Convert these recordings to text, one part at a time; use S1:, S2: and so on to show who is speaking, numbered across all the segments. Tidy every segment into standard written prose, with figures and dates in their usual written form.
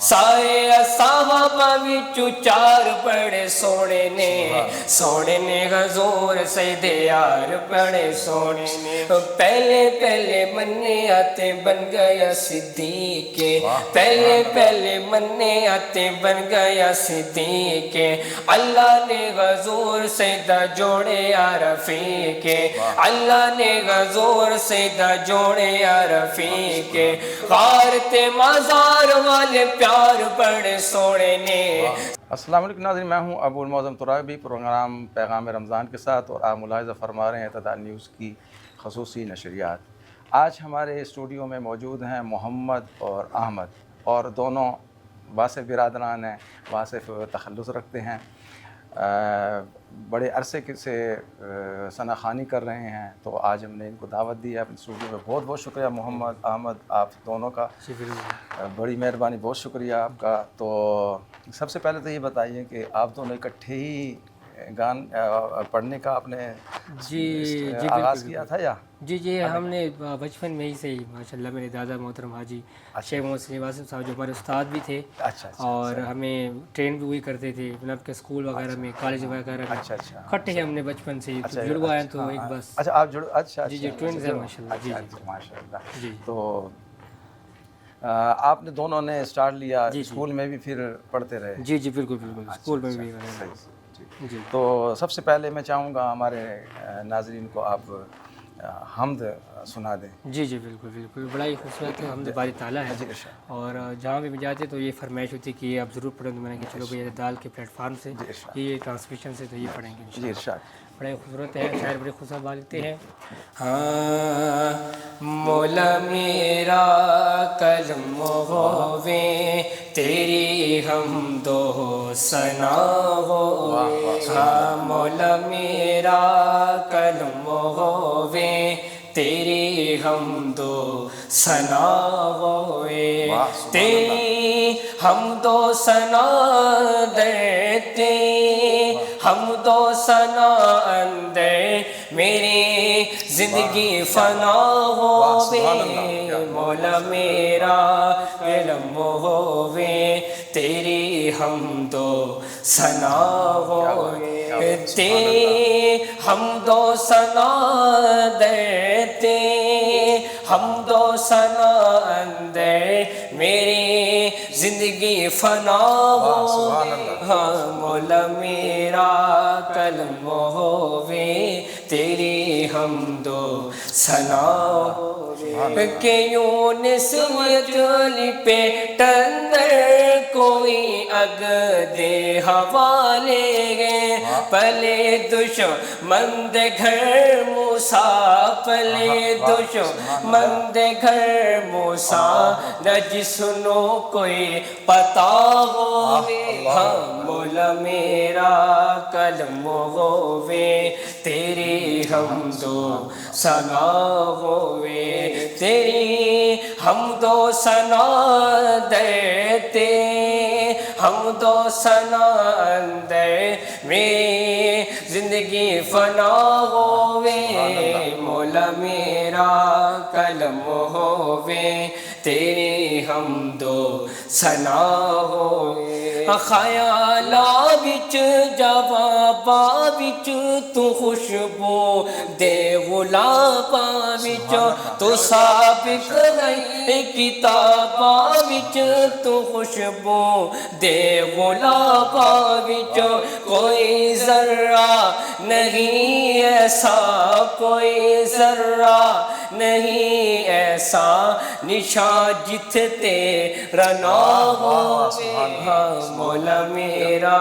S1: سارے صحابہ وچوں چار بڑے سونے نے حضور سید یار بڑے سونے نے پہلے پہلے منے آتے بن گیا صدیق پہلے منے آتے بن گیا صدیق اللہ نے حضور سیدہ جوڑے یا رفیق اللہ نے حضور سیدہ جوڑے یا رفیق غار تے مزار والے پیار بڑے سونے نے۔
S2: السلام علیکم ناظرین، میں ہوں ابو المعظم ترابی، پروگرام پیغام رمضان کے ساتھ، اور آپ ملاحظہ فرما رہے ہیں اعتدال نیوز کی خصوصی نشریات۔ آج ہمارے اسٹوڈیو میں موجود ہیں محمد اور احمد، اور دونوں واصف برادران ہیں، واصف تخلص رکھتے ہیں، بڑے عرصے سے ثنا خوانی کر رہے ہیں، تو آج ہم نے ان کو دعوت دی ہے اپنے اسٹوڈیو میں۔ بہت بہت شکریہ محمد، احمد، آپ دونوں کا بڑی مہربانی، بہت شکریہ آپ کا۔ تو سب سے پہلے تو یہ بتائیے کہ آپ دونوں اکٹھے ہی گان پڑھنے کا آپ نے آغاز کیا تھا یا؟
S1: جی ہم نے بچپن میں ہی سے ہی ماشاء اللہ میرے دادا محترم حاجی شیخ محمد سلیم واصف صاحب جو ہمارے استاد بھی تھے، اور ہمیں ٹرین بھی وہی کرتے تھے، مطلب کہ اسکول وغیرہ میں، کالج وغیرہ میں اکٹھے ہم نے بچپن سے ہی جڑوا ہیں، تو ایک بس
S2: آپ جڑ
S1: جی ٹوینز ہیں ماشاء اللہ۔
S2: ماشاء اللہ۔ تو آپ نے دونوں نے اسٹارٹ لیا اسکول میں بھی پھر پڑھتے رہے؟
S1: جی بالکل اسکول میں بھی۔
S2: جی تو سب سے پہلے میں چاہوں گا ہمارے ناظرین کو آپ حمد سنا دیں۔
S1: جی بالکل بڑا ہی خوبصورت حمد باری تعالیٰ ہے، اور جہاں بھی جاتے تو یہ فرمائش ہوتی کہ آپ ضرور پڑھیں، تو میں نے کہا چلو بھائی اعتدال کے پلیٹ فارم سے یہ ٹرانسمیشن سے تو یہ پڑھیں گے
S2: جی ارشاد۔
S1: بڑے خوبصورت ہے، شاعر بڑے خوبصورت بات لکھتے ہیں۔ ہاں مولا میرا قلم ہووے تیری حمد و ثنا ہووے، ہاں مولا میرا قلم ہووے تیری حمد و ثنا ہووے، تیری حمد و ثنا دیتے حمد و ثنا اندر میری زندگی فنا ہووے، مولا میرا علم ہووے تیری حمد و ثنا ہووے، تیری حمد و ثنا دیتے حمد و ثنا اندر میری زندگی فنا ہووے، ہاں مولا میرا قلم ہووے تیری حمد و ثنا ہووے، کہ یونس وجلی پہ ٹندر کوئی اگ دے حوالے گئے، پلے دشمن دے گھر موسیٰ، پلے دشمن دے گھر موسیٰ، نہ جسنو کوئی پتا ہووے، ہاں مولا میرا قلم ہووے تیری حمد و ثنا ہووے، تیری حمد و ثنا دیتے حمد و ثنا اندر میری زندگی فنا ہووے، مولا میرا قلم ہووے تیری حمد و ثنا ہووے، خیالاں وچ جواباں وچ تو خوشبو دے غلاباں وچ تو سابق ہے، کتاباں وچ تو خوشبو دے غلاباں وچ کوئی ذرہ نہیں ایسا، کوئی ذرہ نہیں ایسا نشان جتھے تیرا نام ہووے، ہاں مولا میرا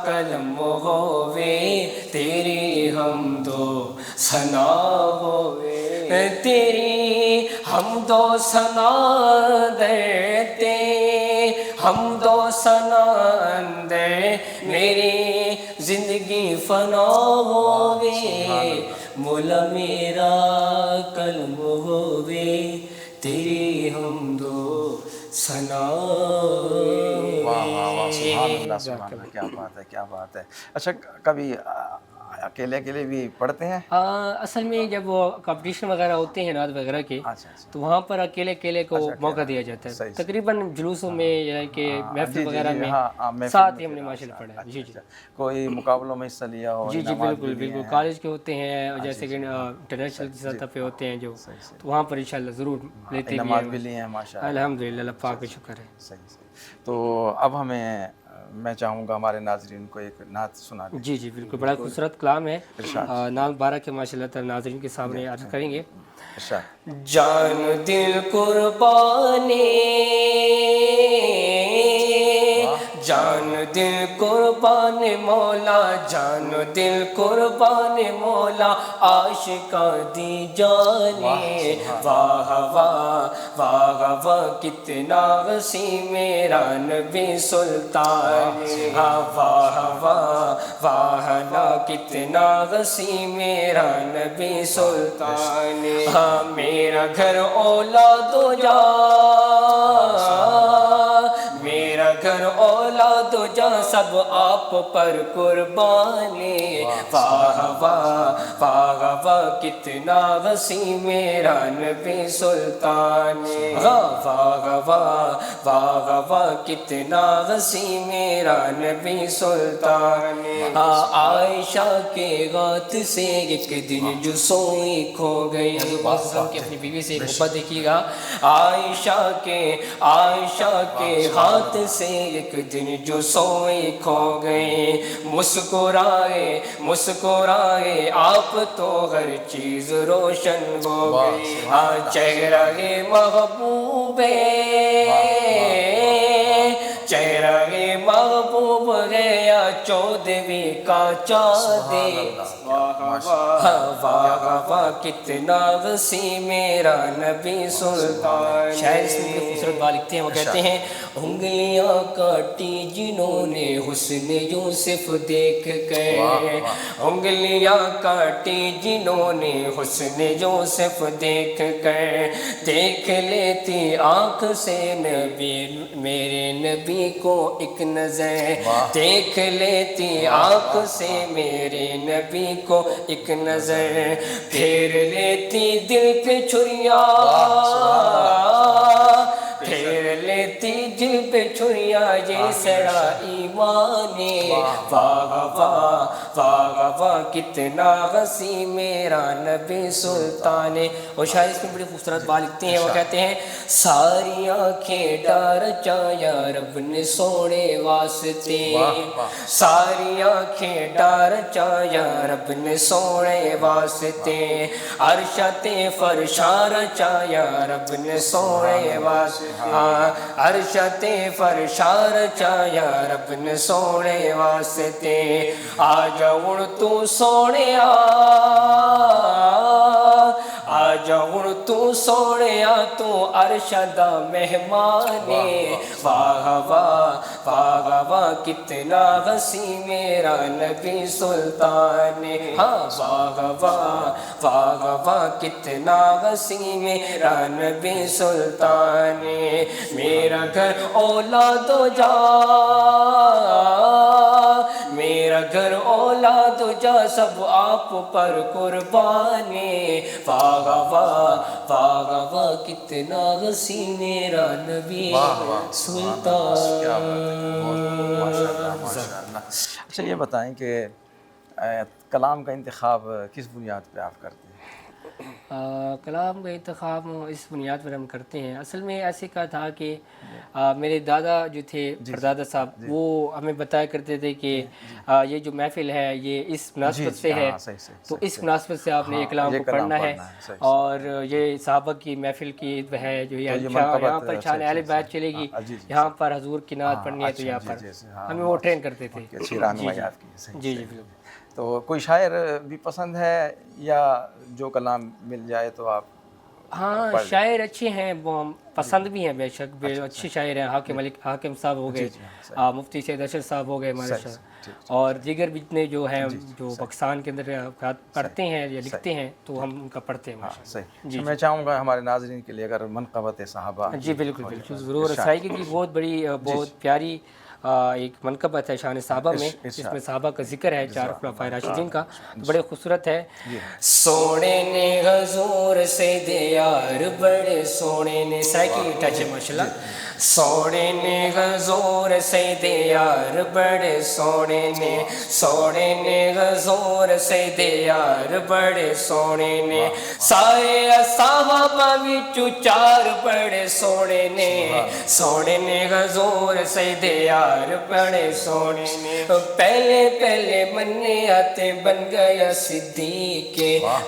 S1: قلم ہووے تیری حمد و ثنا ہووے، تیری حمد و ثنا دیتے حمد و ثنا اندر میری زندگی فنا ہووے، مولا میرا قلم ہووے تیری حمد و ثنا۔
S2: واہ واہ واہ، سبحان اللہ سبحان اللہ، کیا بات ہے کیا بات ہے۔ اچھا کبھی اکیلے اکیلے بھی پڑھتے ہیں؟
S1: اصل میں جب وہ کمپٹیشن وغیرہ ہوتے ہیں نعت وغیرہ کے
S2: اچھا اچھا،
S1: تو وہاں پر اکیلے اکیلے کو موقع دیا جاتا ہے.
S2: صحیح.
S1: تقریباً جلوسوں میں یعنی کہ محفل وغیرہ میں
S2: ہاں محفل
S1: ساتھ
S2: میں
S1: ہی ہم نے
S2: پھر
S1: ماشاء اللہ پڑھا ہے. جی جی
S2: کوئی مقابلوں میں حصہ لیا ہو؟
S1: جی جی
S2: انعامات
S1: بالکل
S2: بھی لیے
S1: بالکل.
S2: ہیں؟
S1: کالج کے ہوتے ہیں جیسے کہ انٹرنیشنل سطح پہ ہوتے ہیں جو، تو وہاں پر انشاءاللہ ضرور لیتے بھی
S2: انعامات بھی
S1: ہیں.
S2: لیے ہیں ماشاء اللہ.
S1: الحمد للہ اللہ پاک کا شکر ہے.
S2: صحیح صحیح. تو اب میں چاہوں گا ہمارے ناظرین کو ایک نعت سنا دیں.
S1: جی جی بالکل. بڑا خوبصورت کلام ہے. نام بارہ کے ماشاء اللہ تعالی ناظرین کے سامنے عرض کریں گے. جان دل قربانے، جان دل قربان مولا، جان دل قربان مولا، عاشقاں دی جانے. واہ واہ واہ واہ کتنا وسیع میرا نبی سلطان. ہاں واہ واہ واہ نا کتنا وسیع میرا نبی سلطان. ہاں میرا گھر اولاد و جا، میرا گھر اولاد و جا سب آپ پر قربانی. واہ واہ واہ واہ کتنا وسیع میرا نبی سلطان. واہ واہ واہ واہ کتنا وسیع میرا نبی سلطان. عائشہ کے غات سے ایک دن جو سوئی کھو گئی. حضور پاک صلی اللہ علیہ وسلم کی اپنی بیوی سے محبت دیکھیے گا. عائشہ کے ہاتھ سے ایک دن جو سوئی کھو گئی. مسکرائے مسکرائے آپ تو ہر چیز روشن ہو گئی. ہاں چہرہ محبوب چہرہ محبوب گیا چودھویں کا چاند. واہ واہ کتنا وسیع میرا نبی سلطان. شاعر اس میں خوبصورت بات لکھتے ہیں، وہ کہتے ہیں انگلیاں کاٹی جنہوں نے حسن یوسف دیکھ کر. انگلیاں کاٹی جنہوں نے حسن یوسف دیکھ کر. دیکھ لیتی آنکھ سے نبی میرے نبی کو ایک نظر. دیکھ لیتی آنکھ سے میرے نبی کو ایک نظر. پھیر لیتی دل پہ چھریاں، پھیر لیتی دل پہ چھریاں یہ سڑا ایمان. واہ واہ واہ واہ کتنا وسیع میرا نبی سلطان. اور شاید اس میں بڑی خوبصورت بات لکھتے ہیں، وہ کہتے ہیں ساری آنکھیں ڈار چایا رب نے سونے واسطے. ساری آنکھیں ڈار چایا رب نے سونے واسطے. عرشت فرشار چایا رب نے سونے واسطے. عرشت فرشار چایا رب نے سونے واسطے. آ جاؤ تو سونے آ جاؤ تو سونے تو ارشد مہمان. واہ واہ واہ واہ کتنا وسیع میرا نبی سلطان. ہاں واہ واہ واہ واہ کتنا وسیع میرا نبی سلطان. میرا گھر اولاد و جا، میرا گھر اولاد و جا سب آپ پر قربانی. واہ واہ واہ واہ کتنا وسیع میرا نبی سلطان.
S2: اچھا یہ بتائیں کہ کلام کا انتخاب کس بنیاد پہ آپ کرتے ہیں؟
S1: کلام کا انتخاب اس بنیاد پر ہم کرتے ہیں. اصل میں ایسے کا تھا کہ میرے دادا جو تھے پردادا صاحب، وہ ہمیں بتایا کرتے تھے کہ یہ جو محفل ہے یہ اس مناسبت سے ہے، تو اس مناسبت سے آپ نے یہ کلام کو پڑھنا ہے. اور یہ صحابہ کی محفل کی ہے جو یہاں پر شان اہل بیت چلے گی، یہاں پر حضور کی نعت پڑھنی ہے، تو یہاں پر ہمیں وہ ٹرین کرتے تھے.
S2: اچھی رہنمائی آپ کی.
S1: جی جی بالکل.
S2: تو کوئی شاعر بھی پسند ہے یا جو کلام مل جائے تو آپ؟
S1: ہاں شاعر اچھے ہیں، پسند بھی ہیں بے شک، اچھے شاعر ہیں. حاکم صاحب ہو گئے، مفتی سید اشرف صاحب ہو گئے ماشاء اللہ، اور دیگر بھی اتنے جو ہیں جو پاکستان کے اندر پڑھتے ہیں یا لکھتے ہیں تو ہم ان کا پڑھتے ہیں.
S2: صحیح. میں چاہوں گا ہمارے ناظرین کے لیے اگر منقبت صحابہ.
S1: جی بالکل بالکل ضرور. رسائی کی بہت بڑی بہت پیاری ایک منقبت ہے شان صحابہ میں، جس میں صحابہ کا ذکر ہے 4 خلفائے راشدین کا، تو بڑے خوبصورت ہے. سونے نے حضور سید یار بڑے سونے نے، سائیکی ٹچ ہے ماشاءاللہ. سونے نے حضور سید یار بڑے سونے نے، سونے نے حضور سید یار بڑے سونے نے. سارے صحابہ وچوں 4 بڑے سونے نے، سونے نے حضور سید یار بڑے سونے نے. پہلے پہلے مننے آتے بن گیا صدیق،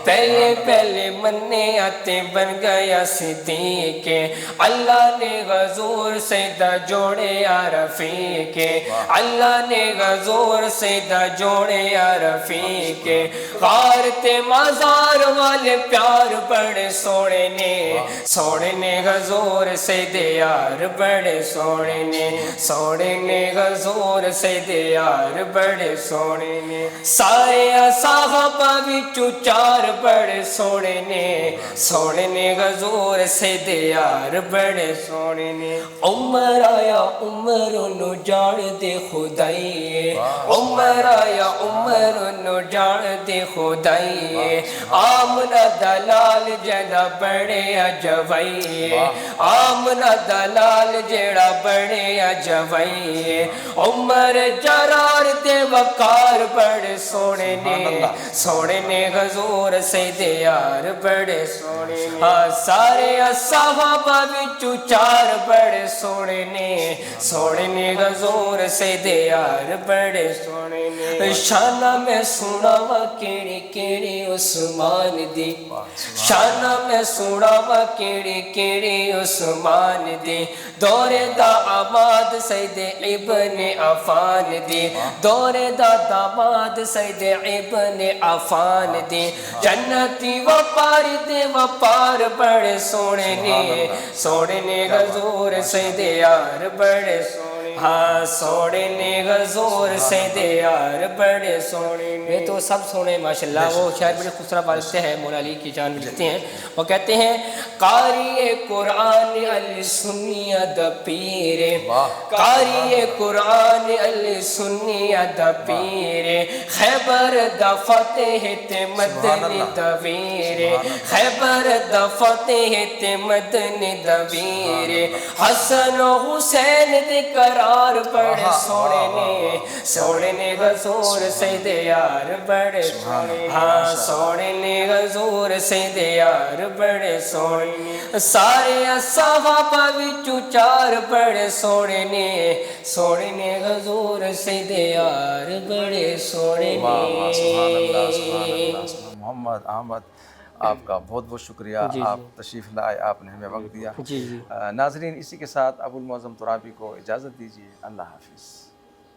S1: پہلے پہلے مننے آتے بن گیا صدیق. اللہ نے حضور سیدہ جوڑے یا رفیق، اللہ نے حضور سیدہ جوڑے یا رفیق. غارت مزار والے پیار بڑے سونے نے، سونے نے حضور سید یار بڑے سونے نے، سونے نے حضور سید یار بڑے سونے نے. سارے صحابہ وچوں 4 بڑے سونے نے، سونے نے حضور سید یار بڑے سونے نے. عمر آیا عمر نو جان دے خدائی، عمر آیا عمر نو جان دے خدائی. آمنہ دلال جڑا بڑے اجوائی، آمنہ دلال جڑا بڑے اجوائی. عمر جرار دے وقار بڑے سونے نے، سونے نے حضور سید یار بڑے سونے نے. سارے صحابہ وچوں 4 بڑے سونے نے، سونے نے حضور سید یار بڑے سونے نے. شانہ میں سناوا کیڑی کیڑی عثمان دی، شانہ میں سناوا کیڑی کیڑی عثمان دی. دور دا آباد سید ابن عفان دی، دور دا داماد سید ابن عفان دی. جنتی وپاری دے وپار بڑے سونے نے، سونے نے حضور سید یار بڑے سونے. ہاں سونے نے حضور سید یار بڑے سونے نے. یہ تو سب سونے ماشاءاللہ. وہ شاعر بڑے خوبصورت بات ہے، مولا علی کی جان میں لکھتے ہیں. وہ کہتے ہیں قاری قرآن علی سنی دا پیر، قاری قرآن علی سنی دا پیر. خیبر دا فتح تے مدنی دا ویر، خیبر دا فتح تے مدنی دا ویر. حسن و حسین دے قرار بڑے سونے نے، سونے نے حضور سید یار بڑے سونے. ہاں سونے نے حضور سید یار بڑے سونے نے. سارے صحابہ وچوں 4 بڑے سونے نے، سونے نے حضور سید یار بڑے سونے نے.
S2: سبحان اللہ سبحان اللہ. محمد احمد آپ کا بہت بہت شکریہ، آپ تشریف لائے، آپ نے ہمیں وقت دیا. ناظرین اسی کے ساتھ ابو المعظم ترابی کو اجازت دیجیے. اللہ حافظ.